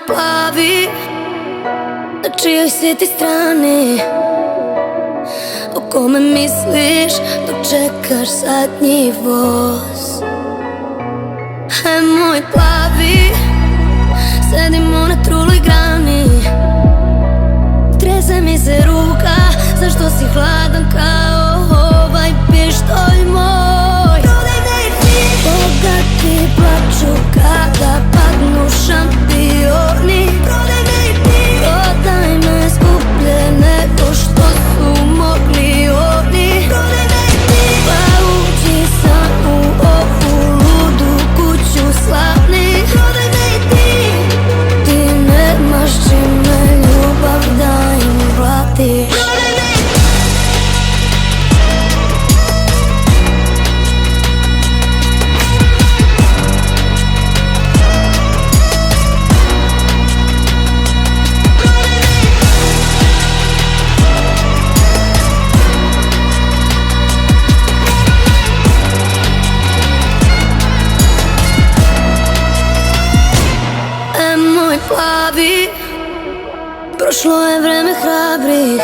plavi, na čijoj si ti strani? O kome misliš dok čekaš zadnji voz? Moj plavi, sedimo na truloj grani, trese mi se ruka, zašto si hladan kao ovaj pištolj moj? Prodaj me i ti, bogati plaču kada padnu šampioni. Prodaj me i ti, prodaj me skuplje nego što su mogli oni. Prodaj me i ti, pa uđi sam u ovu ludu kuću slavnih. Prodaj me i ti, ti nemaš čime ljubav da im platiš. Moj plavi, prošlo je vreme hrabrih,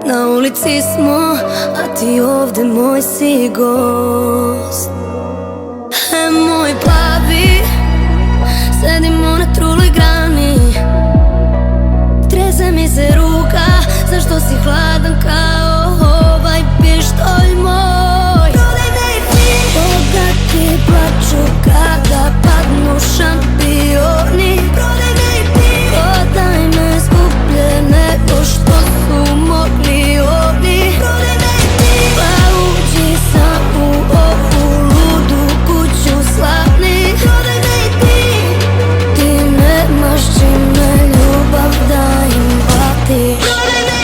na ulici smo, a ti ovde moj si gost. Moj plavi, sedimo na truloj grani, trese mi se ruka, zašto si hladan kao ovaj pištolj moj? Prodaj me i ti, bogati plaču kada padnu šampioni. Prodaj me i ti, prodaj me skuplje nego što su mogli oni. Prodaj me i ti, pa uđi sam u ovu ludu kuću slavnih. Prodaj me i ti, ti nemaš čime ljubav da im platiš. Prodaj me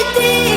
i ti.